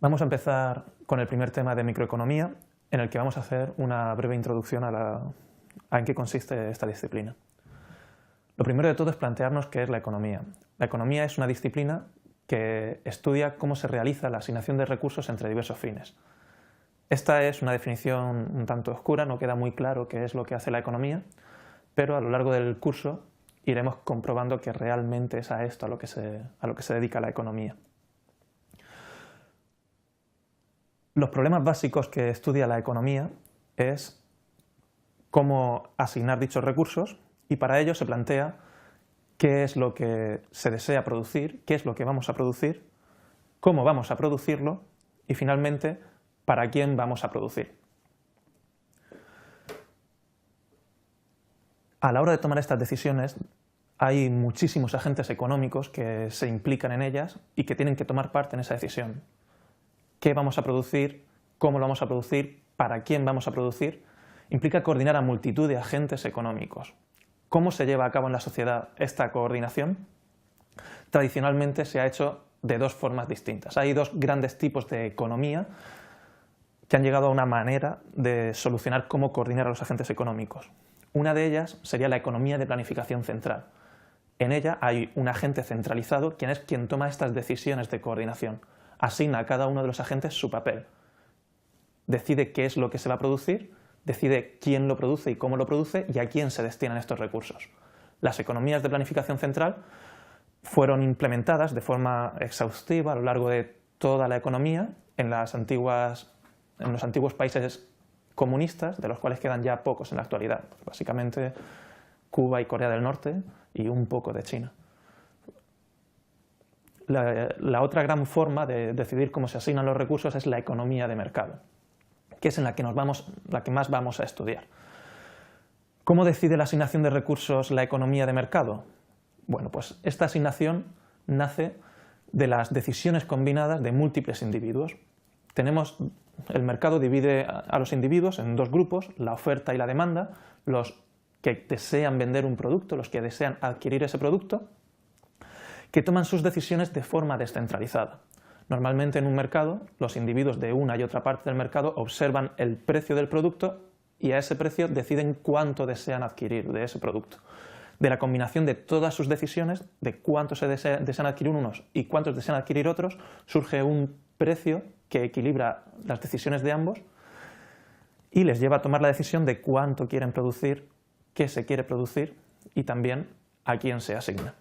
Vamos a empezar con el primer tema de microeconomía, en el que vamos a hacer una breve introducción a en qué consiste esta disciplina. Lo primero de todo es plantearnos qué es la economía. La economía es una disciplina que estudia cómo se realiza la asignación de recursos entre diversos fines. Esta es una definición un tanto oscura, no queda muy claro qué es lo que hace la economía, pero a lo largo del curso iremos comprobando que realmente es a esto a lo que se dedica la economía. Los problemas básicos que estudia la economía es cómo asignar dichos recursos, y para ello se plantea qué es lo que se desea producir, qué es lo que vamos a producir, cómo vamos a producirlo y finalmente para quién vamos a producir. A la hora de tomar estas decisiones hay muchísimos agentes económicos que se implican en ellas y que tienen que tomar parte en esa decisión. ¿Qué vamos a producir? ¿Cómo lo vamos a producir? ¿Para quién vamos a producir? Implica coordinar a multitud de agentes económicos. ¿Cómo se lleva a cabo en la sociedad esta coordinación? Tradicionalmente se ha hecho de dos formas distintas. Hay dos grandes tipos de economía que han llegado a una manera de solucionar cómo coordinar a los agentes económicos. Una de ellas sería la economía de planificación central. En ella hay un agente centralizado, quien toma estas decisiones de coordinación. Asigna a cada uno de los agentes su papel. Decide qué es lo que se va a producir, decide quién lo produce y cómo lo produce y a quién se destinan estos recursos. Las economías de planificación central fueron implementadas de forma exhaustiva a lo largo de toda la economía en los antiguos países comunistas, de los cuales quedan ya pocos en la actualidad, básicamente Cuba y Corea del Norte y un poco de China. La otra gran forma de decidir cómo se asignan los recursos es la economía de mercado, que es en la que más vamos a estudiar. ¿Cómo decide la asignación de recursos la economía de mercado? Bueno, pues esta asignación nace de las decisiones combinadas de múltiples individuos. El mercado divide a los individuos en dos grupos, la oferta y la demanda, los que desean vender un producto, los que desean adquirir ese producto, que toman sus decisiones de forma descentralizada. Normalmente en un mercado, los individuos de una y otra parte del mercado observan el precio del producto y a ese precio deciden cuánto desean adquirir de ese producto. De la combinación de todas sus decisiones, de cuánto desean adquirir unos y cuántos desean adquirir otros, surge un precio que equilibra las decisiones de ambos y les lleva a tomar la decisión de cuánto quieren producir, qué se quiere producir y también a quién se asigna.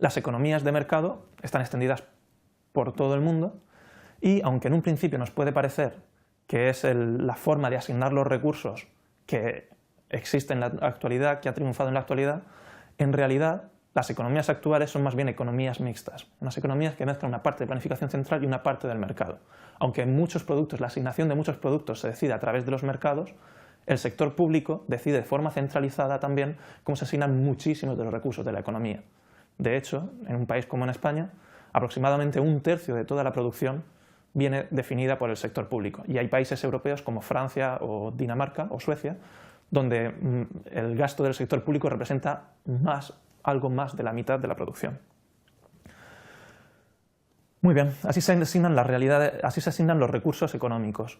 Las economías de mercado están extendidas por todo el mundo y, aunque en un principio nos puede parecer que es la forma de asignar los recursos que existe en la actualidad, que ha triunfado en la actualidad, en realidad las economías actuales son más bien economías mixtas, unas economías que mezclan una parte de planificación central y una parte del mercado. Aunque en muchos productos, la asignación de muchos productos se decide a través de los mercados, el sector público decide de forma centralizada también cómo se asignan muchísimos de los recursos de la economía. De hecho, en un país como en España, aproximadamente un tercio de toda la producción viene definida por el sector público. Y hay países europeos como Francia o Dinamarca o Suecia, donde el gasto del sector público representa algo más de la mitad de la producción. Muy bien, así se asignan los recursos económicos.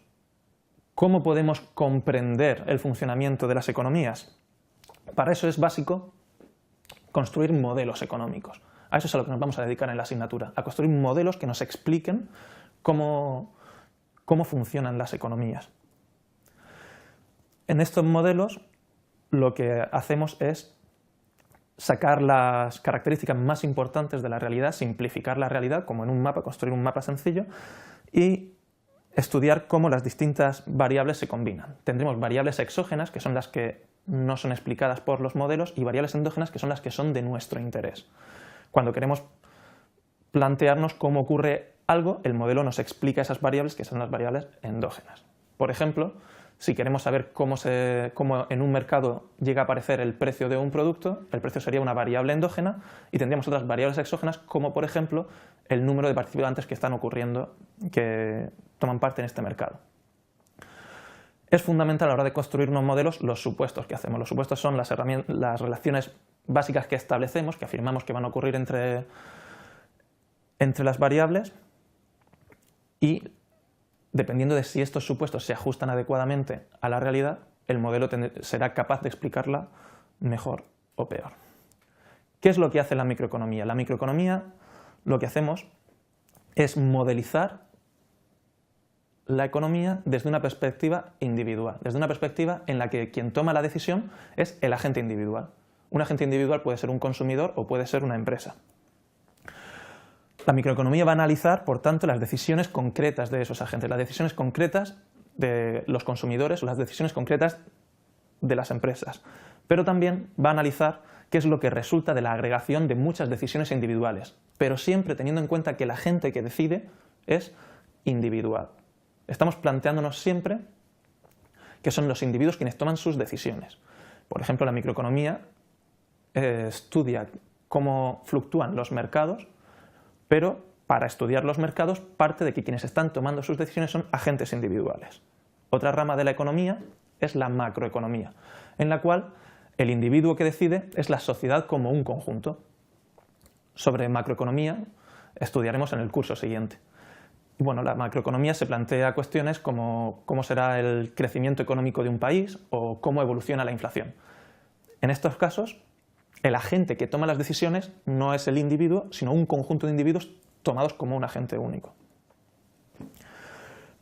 ¿Cómo podemos comprender el funcionamiento de las economías? Para eso es básico construir modelos económicos. A eso es a lo que nos vamos a dedicar en la asignatura, a construir modelos que nos expliquen cómo funcionan las economías. En estos modelos lo que hacemos es sacar las características más importantes de la realidad, simplificar la realidad como en un mapa, construir un mapa sencillo y estudiar cómo las distintas variables se combinan. Tendremos variables exógenas, que son las que no son explicadas por los modelos, y variables endógenas, que son las que son de nuestro interés. Cuando queremos plantearnos cómo ocurre algo, el modelo nos explica esas variables, que son las variables endógenas. Por ejemplo, si queremos saber cómo en un mercado llega a aparecer el precio de un producto, el precio sería una variable endógena y tendríamos otras variables exógenas, como por ejemplo el número de participantes que toman parte en este mercado. Es fundamental a la hora de construir unos modelos los supuestos que hacemos. Los supuestos son las relaciones básicas que establecemos, que afirmamos que van a ocurrir entre las variables, y dependiendo de si estos supuestos se ajustan adecuadamente a la realidad, el modelo será capaz de explicarla mejor o peor. ¿Qué es lo que hace la microeconomía? La microeconomía, lo que hacemos es modelizar la economía desde una perspectiva individual, desde una perspectiva en la que quien toma la decisión es el agente individual. Un agente individual puede ser un consumidor o puede ser una empresa. La microeconomía va a analizar, por tanto, las decisiones concretas de esos agentes, las decisiones concretas de los consumidores o las decisiones concretas de las empresas, pero también va a analizar qué es lo que resulta de la agregación de muchas decisiones individuales, pero siempre teniendo en cuenta que el agente que decide es individual. Estamos planteándonos siempre que son los individuos quienes toman sus decisiones. Por ejemplo, la microeconomía estudia cómo fluctúan los mercados, pero para estudiar los mercados parte de que quienes están tomando sus decisiones son agentes individuales. Otra rama de la economía es la macroeconomía, en la cual el individuo que decide es la sociedad como un conjunto. Sobre macroeconomía estudiaremos en el curso siguiente. Bueno, la macroeconomía se plantea cuestiones como cómo será el crecimiento económico de un país o cómo evoluciona la inflación. En estos casos, el agente que toma las decisiones no es el individuo, sino un conjunto de individuos tomados como un agente único.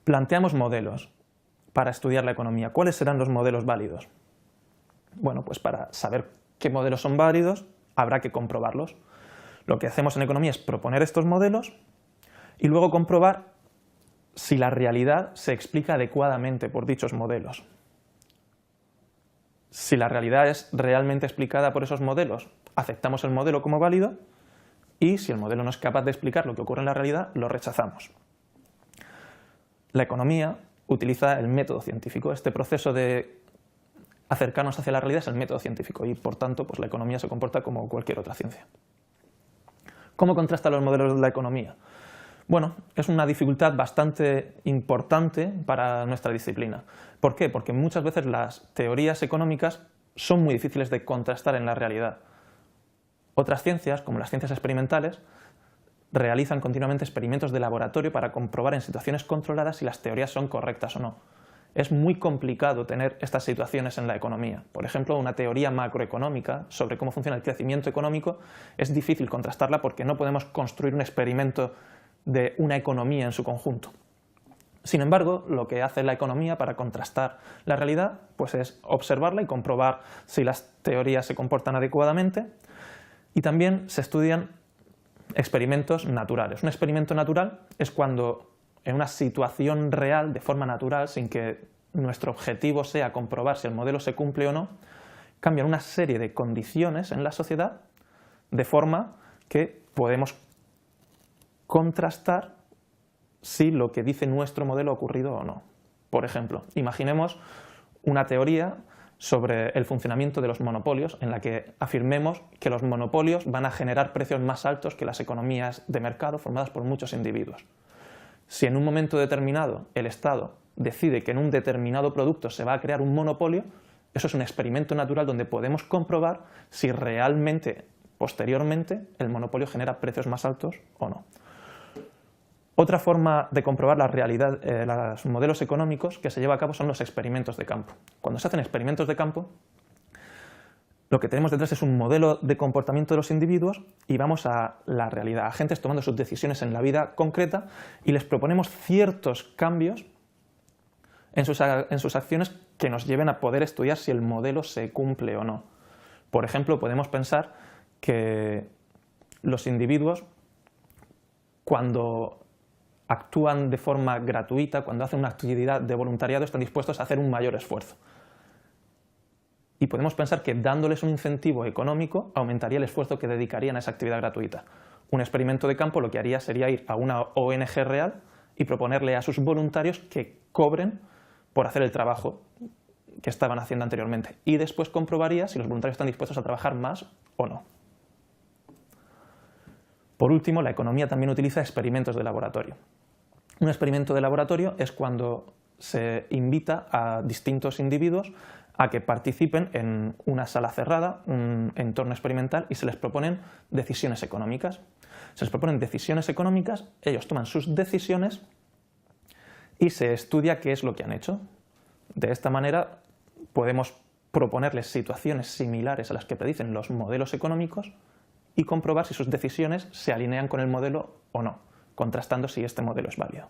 Planteamos modelos para estudiar la economía. ¿Cuáles serán los modelos válidos? Bueno, pues para saber qué modelos son válidos, habrá que comprobarlos. Lo que hacemos en economía es proponer estos modelos y luego comprobar si la realidad se explica adecuadamente por dichos modelos. Si la realidad es realmente explicada por esos modelos, aceptamos el modelo como válido y si el modelo no es capaz de explicar lo que ocurre en la realidad, lo rechazamos. La economía utiliza el método científico. Este proceso de acercarnos hacia la realidad es el método científico y, por tanto, pues la economía se comporta como cualquier otra ciencia. ¿Cómo contrastan los modelos de la economía? Bueno, es una dificultad bastante importante para nuestra disciplina. ¿Por qué? Porque muchas veces las teorías económicas son muy difíciles de contrastar en la realidad. Otras ciencias, como las ciencias experimentales, realizan continuamente experimentos de laboratorio para comprobar en situaciones controladas si las teorías son correctas o no. Es muy complicado tener estas situaciones en la economía. Por ejemplo, una teoría macroeconómica sobre cómo funciona el crecimiento económico es difícil contrastarla porque no podemos construir un experimento de una economía en su conjunto. Sin embargo, lo que hace la economía para contrastar la realidad pues es observarla y comprobar si las teorías se comportan adecuadamente, y también se estudian experimentos naturales. Un experimento natural es cuando en una situación real, de forma natural, sin que nuestro objetivo sea comprobar si el modelo se cumple o no, cambian una serie de condiciones en la sociedad de forma que podemos contrastar si lo que dice nuestro modelo ha ocurrido o no. Por ejemplo, imaginemos una teoría sobre el funcionamiento de los monopolios en la que afirmemos que los monopolios van a generar precios más altos que las economías de mercado formadas por muchos individuos. Si en un momento determinado el Estado decide que en un determinado producto se va a crear un monopolio, eso es un experimento natural donde podemos comprobar si realmente, posteriormente, el monopolio genera precios más altos o no. Otra forma de comprobar la realidad, los modelos económicos que se lleva a cabo son los experimentos de campo. Cuando se hacen experimentos de campo, lo que tenemos detrás es un modelo de comportamiento de los individuos y vamos a la realidad, a agentes tomando sus decisiones en la vida concreta y les proponemos ciertos cambios en sus acciones que nos lleven a poder estudiar si el modelo se cumple o no. Por ejemplo, podemos pensar que los individuos, cuando actúan de forma gratuita, cuando hacen una actividad de voluntariado, están dispuestos a hacer un mayor esfuerzo. Y podemos pensar que dándoles un incentivo económico aumentaría el esfuerzo que dedicarían a esa actividad gratuita. Un experimento de campo lo que haría sería ir a una ONG real y proponerle a sus voluntarios que cobren por hacer el trabajo que estaban haciendo anteriormente. Y después comprobaría si los voluntarios están dispuestos a trabajar más o no. Por último, la economía también utiliza experimentos de laboratorio. Un experimento de laboratorio es cuando se invita a distintos individuos a que participen en una sala cerrada, un entorno experimental, y se les proponen decisiones económicas. Se les proponen decisiones económicas, ellos toman sus decisiones y se estudia qué es lo que han hecho. De esta manera podemos proponerles situaciones similares a las que predicen los modelos económicos y comprobar si sus decisiones se alinean con el modelo o no, contrastando si este modelo es válido.